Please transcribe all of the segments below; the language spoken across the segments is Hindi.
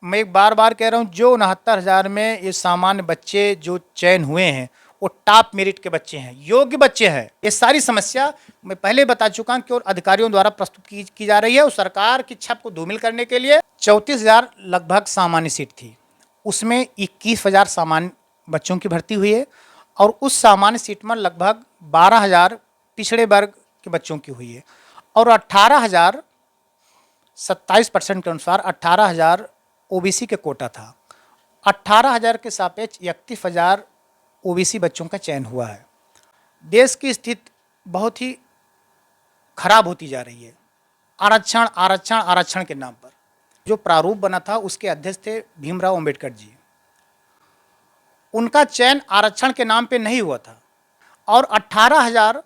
मैं एक बार बार कह रहा हूँ, जो 69,000 में ये सामान्य बच्चे जो चयन हुए हैं वो टॉप मेरिट के बच्चे हैं, योग्य बच्चे हैं। ये सारी समस्या मैं पहले बता चुका हूँ कि और अधिकारियों द्वारा प्रस्तुत की जा रही है। और सरकार की छप को धूमिल करने के लिए 34,000 लगभग सामान्य सीट थी, उसमें 21,000 सामान्य बच्चों की भर्ती हुई है और उस सामान्य सीट में लगभग 12,000 पिछड़े वर्ग के बच्चों की हुई है और 18,000 27% के अनुसार 18,000 ओबीसी के कोटा था। 18,000 के सापेक्ष 31,000 ओबीसी बच्चों का चयन हुआ है। देश की स्थिति बहुत ही खराब होती जा रही है। आरक्षण आरक्षण आरक्षण के नाम पर जो प्रारूप बना था उसके अध्यक्ष थे भीमराव अंबेडकर जी। उनका चयन आरक्षण के नाम पे नहीं हुआ था और 18,000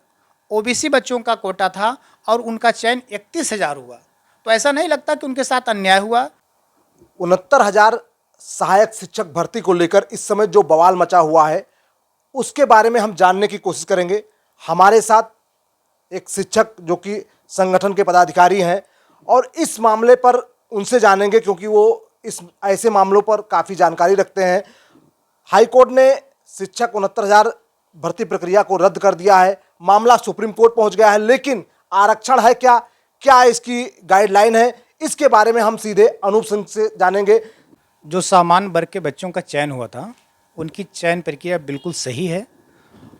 ओबीसी बच्चों का कोटा था और उनका चयन 31,000 हुआ। तो ऐसा नहीं लगता कि उनके साथ अन्याय हुआ? 69,000 सहायक शिक्षक भर्ती को लेकर इस समय जो बवाल मचा हुआ है उसके बारे में हम जानने की कोशिश करेंगे। हमारे साथ एक शिक्षक जो कि संगठन के पदाधिकारी हैं और इस मामले पर उनसे जानेंगे क्योंकि वो इस ऐसे मामलों पर काफ़ी जानकारी रखते हैं। हाईकोर्ट ने शिक्षक 69,000 भर्ती प्रक्रिया को रद्द कर दिया है, मामला सुप्रीम कोर्ट पहुंच गया है, लेकिन आरक्षण है क्या, क्या इसकी गाइडलाइन है, इसके बारे में हम सीधे अनूप सिंह से जानेंगे। जो सामान्य वर्ग के बच्चों का चयन हुआ था उनकी चयन प्रक्रिया बिल्कुल सही है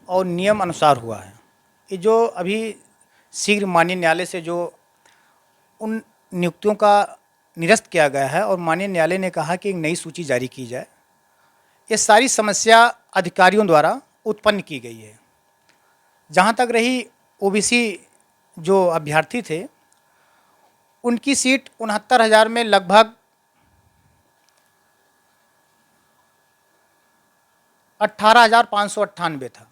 और नियम अनुसार हुआ है। ये जो अभी शीघ्र माननीय न्यायालय से जो उन नियुक्तियों का निरस्त किया गया है और माननीय न्यायालय ने कहा कि एक नई सूची जारी की जाए, ये सारी समस्या अधिकारियों द्वारा उत्पन्न की गई है। जहाँ तक रही ओबीसी जो अभ्यर्थी थे उनकी सीट 69,000 में लगभग 18,598 था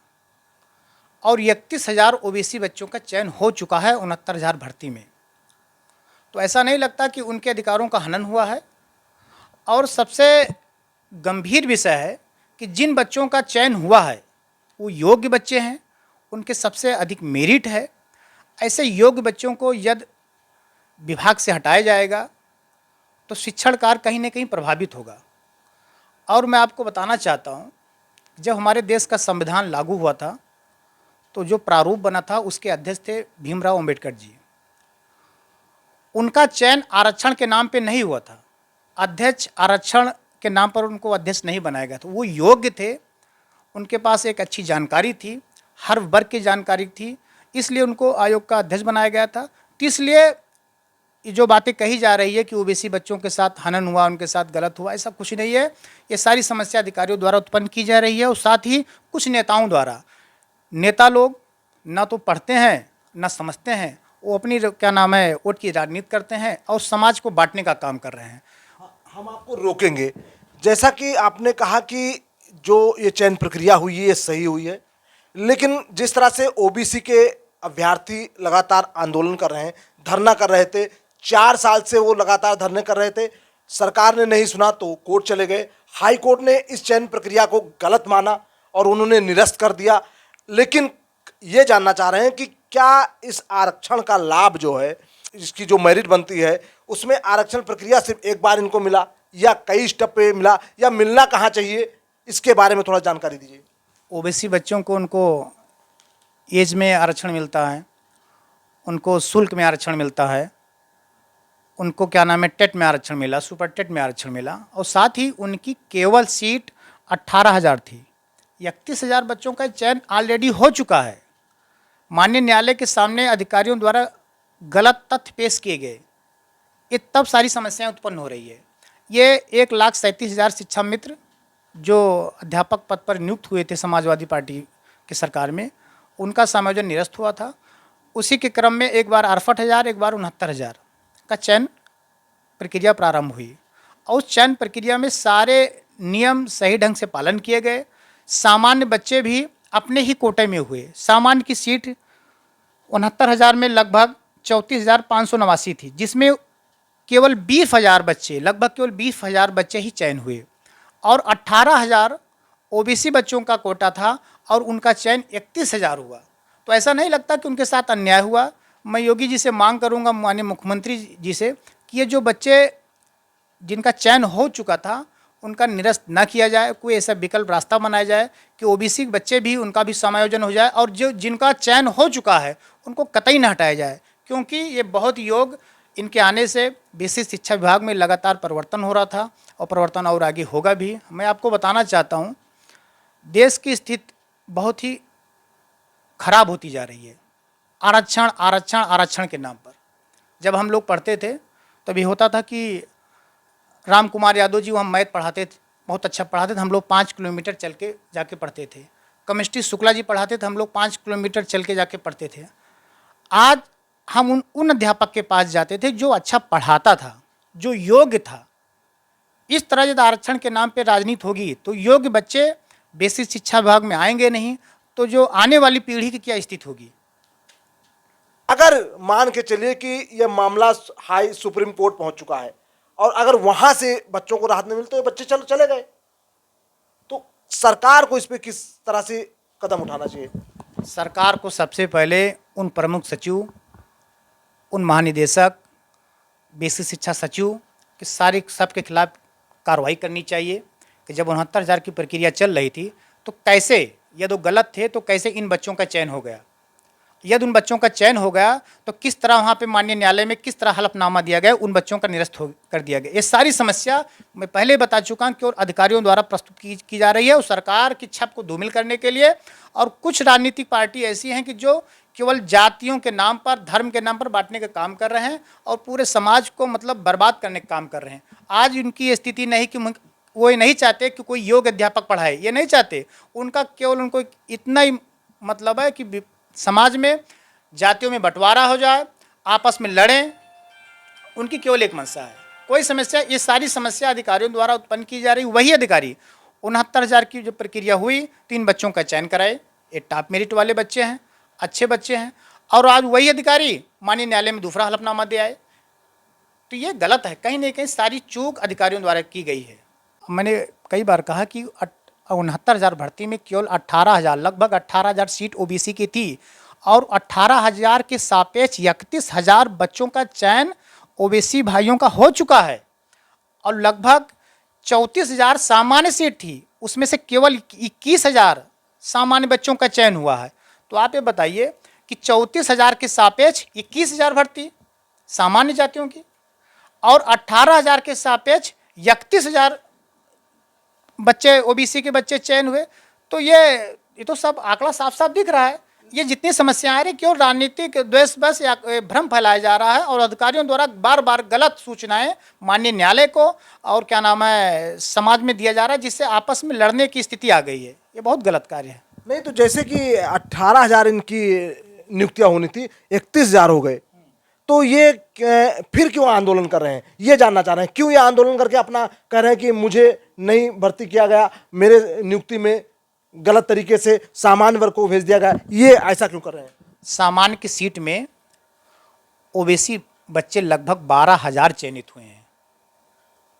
और 31,000 ओबीसी बच्चों का चयन हो चुका है 69,000 भर्ती में। तो ऐसा नहीं लगता कि उनके अधिकारों का हनन हुआ है। और सबसे गंभीर विषय है कि जिन बच्चों का चयन हुआ है वो योग्य बच्चे हैं, उनके सबसे अधिक मेरिट है। ऐसे योग्य बच्चों को यदि विभाग से हटाया जाएगा तो शिक्षण कार्य कहीं ना कहीं प्रभावित होगा। और मैं आपको बताना चाहता हूँ, जब हमारे देश का संविधान लागू हुआ था तो जो प्रारूप बना था उसके अध्यक्ष थे भीमराव अंबेडकर जी। उनका चयन आरक्षण के नाम पे नहीं हुआ था, अध्यक्ष आरक्षण के नाम पर उनको अध्यक्ष नहीं बनाया गया था। वो योग्य थे, उनके पास एक अच्छी जानकारी थी, हर वर्ग की जानकारी थी, इसलिए उनको आयोग का अध्यक्ष बनाया गया था। तो इसलिए ये जो बातें कही जा रही है कि ओबीसी बच्चों के साथ हनन हुआ, उनके साथ गलत हुआ, ऐसा कुछ नहीं है। ये सारी समस्या अधिकारियों द्वारा उत्पन्न की जा रही है और साथ ही कुछ नेताओं द्वारा। नेता लोग ना तो पढ़ते हैं ना समझते हैं, वो अपनी क्या नाम है वोट की राजनीति करते हैं और समाज को बांटने का काम कर रहे हैं। हम आपको रोकेंगे। जैसा कि आपने कहा कि जो ये चयन प्रक्रिया हुई है ये सही हुई है, लेकिन जिस तरह से ओबीसी के अभ्यर्थी लगातार आंदोलन कर रहे हैं, धरना कर रहे थे, 4 साल से वो लगातार धरने कर रहे थे, सरकार ने नहीं सुना तो कोर्ट चले गए। हाई कोर्ट ने इस चयन प्रक्रिया को गलत माना और उन्होंने निरस्त कर दिया। लेकिन ये जानना चाह रहे हैं कि क्या इस आरक्षण का लाभ जो है, इसकी जो मेरिट बनती है, उसमें आरक्षण प्रक्रिया सिर्फ एक बार इनको मिला या कई स्टेप पे मिला या मिलना कहाँ चाहिए, इसके बारे में थोड़ा जानकारी दीजिए। ओबीसी बच्चों को उनको एज में आरक्षण मिलता है, उनको शुल्क में आरक्षण मिलता है, उनको क्या नाम है टेट में आरक्षण मिला, सुपर टेट में आरक्षण मिला और साथ ही उनकी केवल सीट 18,000 थी। 31,000 बच्चों का चयन ऑलरेडी हो चुका है। माननीय न्यायालय के सामने अधिकारियों द्वारा गलत तथ्य पेश किए गए, ये तब सारी समस्याएं उत्पन्न हो रही है। ये 1,37,000 शिक्षा मित्र जो अध्यापक पद पर नियुक्त हुए थे समाजवादी पार्टी की सरकार में, उनका समायोजन निरस्त हुआ था। उसी के क्रम में एक बार 68,000 एक बार 69,000 का चयन प्रक्रिया प्रारंभ हुई और उस चयन प्रक्रिया में सारे नियम सही ढंग से पालन किए गए। सामान्य बच्चे भी अपने ही कोटे में हुए। सामान्य की सीट 69,000 में लगभग 34,589 थी, जिसमें केवल 20,000 बच्चे, लगभग केवल 20,000 बच्चे ही चयन हुए और 18,000 ओबीसी बच्चों का कोटा था और उनका चयन 31,000 हुआ। तो ऐसा नहीं लगता कि उनके साथ अन्याय हुआ। मैं योगी जी से मांग करूंगा, माननीय मुख्यमंत्री जी से, कि ये जो बच्चे जिनका चयन हो चुका था उनका निरस्त न किया जाए, कोई ऐसा विकल्प रास्ता बनाया जाए कि ओबीसी बच्चे भी उनका भी समायोजन हो जाए, और जो जिनका चयन हो चुका है उनको कतई न हटाया जाए, क्योंकि ये बहुत योग इनके आने से बेसिक शिक्षा विभाग में लगातार परिवर्तन हो रहा था और परिवर्तन और आगे होगा भी। मैं आपको बताना चाहता हूँ, देश की स्थिति बहुत ही खराब होती जा रही है आरक्षण आरक्षण आरक्षण के नाम पर। जब हम लोग पढ़ते थे तभी होता था कि राम कुमार यादव जी, वो हम मैथ पढ़ाते थे, बहुत अच्छा पढ़ाते थे, हम लोग 5 किलोमीटर चल के जाके पढ़ते थे। केमिस्ट्री शुक्ला जी पढ़ाते थे, हम लोग 5 किलोमीटर चल के जाके पढ़ते थे। आज हम उन अध्यापक के पास जाते थे जो अच्छा पढ़ाता था, जो योग्य था। इस तरह यदि आरक्षण के नाम पे राजनीति होगी तो योग्य बच्चे बेसिक शिक्षा विभाग में आएंगे नहीं, तो जो आने वाली पीढ़ी की क्या स्थिति होगी। अगर मान के चलिए कि यह मामला हाई सुप्रीम कोर्ट पहुंच चुका है और अगर वहां से बच्चों को राहत नहीं मिलती तो ये बच्चे चले गए, तो सरकार को इस पे किस तरह से कदम उठाना चाहिए? सरकार को सबसे पहले उन प्रमुख सचिव, उन महानिदेशक, बेसिक शिक्षा सचिव के सारे सबके खिलाफ कार्रवाई करनी चाहिए कि जब 69,000 की प्रक्रिया चल रही थी तो कैसे, यदि वो गलत थे तो कैसे इन बच्चों का चयन हो गया, यदि उन बच्चों का चयन हो गया तो किस तरह वहाँ पे माननीय न्यायालय में किस तरह हलफनामा दिया गया, उन बच्चों का निरस्त कर दिया गया। ये सारी समस्या मैं पहले बता चुका हूँ कि और अधिकारियों द्वारा प्रस्तुत की जा रही है, और सरकार की छप को धूमिल करने के लिए। और कुछ राजनीतिक पार्टी ऐसी हैं कि जो केवल जातियों के नाम पर, धर्म के नाम पर बांटने का काम कर रहे हैं और पूरे समाज को मतलब बर्बाद करने का काम कर रहे हैं। आज उनकी स्थिति नहीं कि वो ये नहीं चाहते कि कोई योग्य अध्यापक पढ़ाए, ये नहीं चाहते। उनका केवल उनको इतना ही मतलब है कि समाज में जातियों में बंटवारा हो जाए, आपस में लड़ें, उनकी केवल एक मंशा है। कोई समस्या, ये सारी समस्या अधिकारियों द्वारा उत्पन्न की जा रही। वही अधिकारी 69,000 की जो प्रक्रिया हुई, 3 बच्चों का चयन कराए, ये टॉप मेरिट वाले बच्चे हैं, अच्छे बच्चे हैं, और आज वही अधिकारी माननीय न्यायालय में दूसरा हलफनामा दे आए। तो ये गलत है, कहीं ना कहीं सारी चूक अधिकारियों द्वारा की गई है। मैंने कई बार कहा कि 69,000 भर्ती में केवल 18,000, लगभग 18,000 सीट ओबीसी की थी, और 18,000 के सापेक्ष 31,000 बच्चों का चयन ओबीसी भाइयों का हो चुका है, और लगभग 34,000 सामान्य सीट थी, उसमें से केवल 21,000 सामान्य बच्चों का चयन हुआ है। तो आप ये बताइए कि 34,000 के सापेक्ष 21,000 भर्ती सामान्य जातियों की, और 18,000 के सापेक्ष 31,000 बच्चे ओबीसी के बच्चे चयन हुए। तो ये तो सब आंकड़ा साफ साफ दिख रहा है। ये जितनी समस्याएं आ रही, क्यों राजनीतिक द्वेष बस या भ्रम फैलाया जा रहा है, और अधिकारियों द्वारा बार बार गलत सूचनाएं माननीय न्यायालय को और क्या नाम है समाज में दिया जा रहा है, जिससे आपस में लड़ने की स्थिति आ गई है। ये बहुत गलत कार्य है। नहीं तो जैसे कि 18,000 इनकी नियुक्तियां होनी थी, 31,000 हो गए, तो ये फिर क्यों आंदोलन कर रहे हैं, ये जानना चाह रहे हैं। क्यों ये आंदोलन करके अपना कह रहे हैं कि मुझे नहीं भर्ती किया गया, मेरे नियुक्ति में गलत तरीके से सामान्य वर्ग को भेज दिया गया, ये ऐसा क्यों कर रहे हैं? सामान्य की सीट में ओबीसी बच्चे लगभग 12,000 चयनित हुए हैं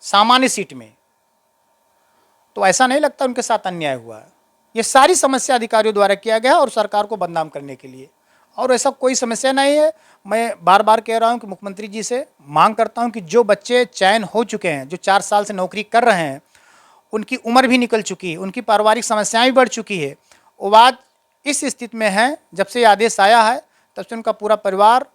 सामान्य सीट में, तो ऐसा नहीं लगता उनके साथ अन्याय हुआ है। ये सारी समस्या अधिकारियों द्वारा किया गया और सरकार को बदनाम करने के लिए, और ऐसा कोई समस्या नहीं है। मैं बार बार कह रहा हूं कि मुख्यमंत्री जी से मांग करता हूं कि जो बच्चे चयन हो चुके हैं, जो 4 साल से नौकरी कर रहे हैं, उनकी उम्र भी निकल चुकी है, उनकी पारिवारिक समस्याएं भी बढ़ चुकी है, वो बात इस स्थिति में है, जब से ये आदेश आया है तब से उनका पूरा परिवार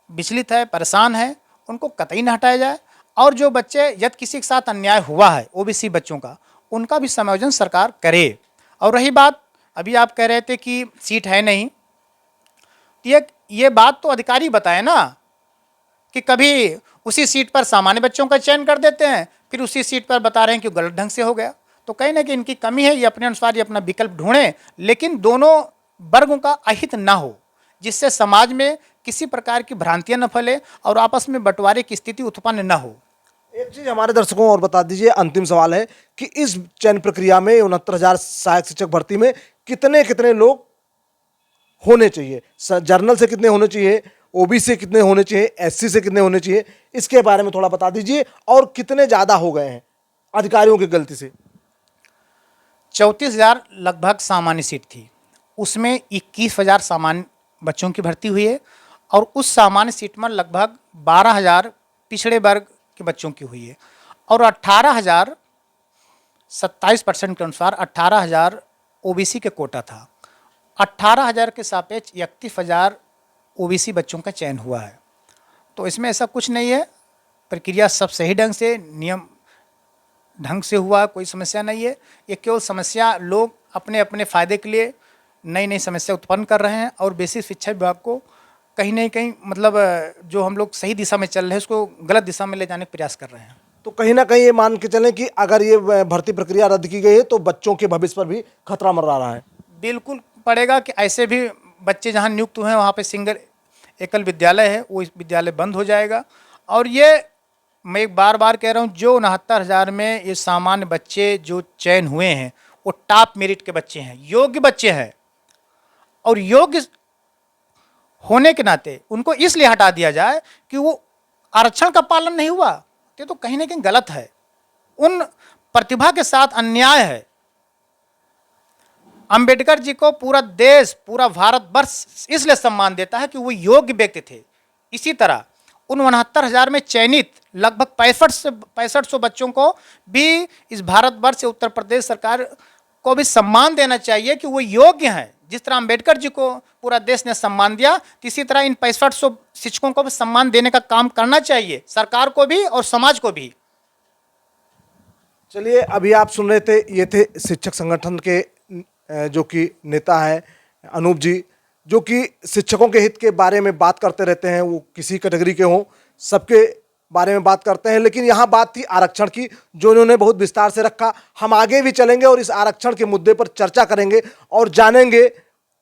विचलित है, परेशान है, उनको कतई न हटाया जाए। और जो बच्चे यदि किसी के साथ अन्याय हुआ है ओबीसी बच्चों का, उनका भी समायोजन सरकार करे। और रही बात, अभी आप कह रहे थे कि सीट है नहीं, ये बात तो अधिकारी बताए ना कि कभी उसी सीट पर सामान्य बच्चों का चयन कर देते हैं, फिर उसी सीट पर बता रहे हैं कि गलत ढंग से हो गया। तो कहीं ना कहीं इनकी कमी है, ये अपने अनुसार ये अपना विकल्प ढूंढें, लेकिन दोनों वर्गों का अहित ना हो, जिससे समाज में किसी प्रकार की भ्रांतियां न फैले और आपस में बंटवारे की स्थिति उत्पन्न न हो। एक चीज हमारे दर्शकों और बता दीजिए, अंतिम सवाल है कि इस चयन प्रक्रिया में 69,000 सहायक शिक्षक भर्ती में कितने कितने लोग होने चाहिए, जर्नल से कितने होने चाहिए, ओबीसी से कितने होने चाहिए, एससी से कितने होने चाहिए, इसके बारे में थोड़ा बता दीजिए। और कितने ज्यादा हो गए हैं अधिकारियों की गलती से? 34,000 लगभग सामान्य सीट थी, उसमें 21,000 सामान्य बच्चों की भर्ती हुई है, और उस सामान्य सीट में लगभग 12,000 पिछड़े वर्ग के बच्चों की हुई है। और 18,000 27% के अनुसार 18,000 ओबीसी के कोटा था। 18,000 के सापेक्ष 31,000 ओबीसी बच्चों का चयन हुआ है। तो इसमें ऐसा कुछ नहीं है, प्रक्रिया सब सही ढंग से नियम ढंग से हुआ, कोई समस्या नहीं है। ये केवल समस्या लोग अपने अपने फ़ायदे के लिए नई नई समस्या उत्पन्न कर रहे हैं और बेसिक शिक्षा विभाग को कहीं ना कहीं मतलब जो हम लोग सही दिशा में चल रहे हैं उसको गलत दिशा में ले जाने का प्रयास कर रहे हैं। तो कहीं ना कहीं ये मान के चलें कि अगर ये भर्ती प्रक्रिया रद्द की गई है तो बच्चों के भविष्य पर भी खतरा मंडरा रहा है। बिल्कुल पड़ेगा कि ऐसे भी बच्चे जहाँ नियुक्त हुए हैं वहाँ पे सिंगल एकल विद्यालय है, वो विद्यालय बंद हो जाएगा। और ये मैं एक बार बार कह रहा हूँ, जो 69,000 में ये सामान्य बच्चे जो चयन हुए हैं वो टॉप मेरिट के बच्चे हैं, योग्य बच्चे हैं। और योग्य होने के नाते उनको इसलिए हटा दिया जाए कि वो आरक्षण का पालन नहीं हुआ, ये तो कहीं ना कहीं गलत है, उन प्रतिभा के साथ अन्याय है। अंबेडकर जी को पूरा देश, पूरा भारतवर्ष इसलिए सम्मान देता है कि वो योग्य व्यक्ति थे। इसी तरह उन 69,000 में चयनित लगभग 6500 बच्चों को भी इस भारतवर्ष से उत्तर प्रदेश सरकार को भी सम्मान देना चाहिए कि वो योग्य हैं। जिस तरह अंबेडकर जी को पूरा देश ने सम्मान दिया, इसी तरह इन 6500 शिक्षकों को भी सम्मान देने का काम करना चाहिए, सरकार को भी और समाज को भी। चलिए, अभी आप सुन रहे थे, ये थे शिक्षक संगठन के जो कि नेता हैं अनूप जी, जो कि शिक्षकों के हित के बारे में बात करते रहते हैं। वो किसी कैटेगरी के हों, सबके बारे में बात करते हैं। लेकिन यहाँ बात थी आरक्षण की, जो इन्होंने बहुत विस्तार से रखा। हम आगे भी चलेंगे और इस आरक्षण के मुद्दे पर चर्चा करेंगे और जानेंगे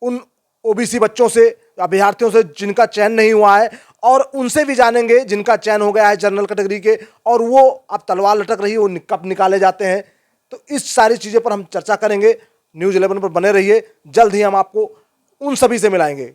उन ओबीसी बच्चों से, अभ्यर्थियों से जिनका चयन नहीं हुआ है, और उनसे भी जानेंगे जिनका चयन हो गया है जनरल कैटेगरी के, और वो अब तलवार लटक रही है, वो कब निकाले जाते हैं। तो इस सारी चीज़ों पर हम चर्चा करेंगे। न्यूज़ 11 पर बने रहिए, जल्द ही हम आपको उन सभी से मिलाएंगे।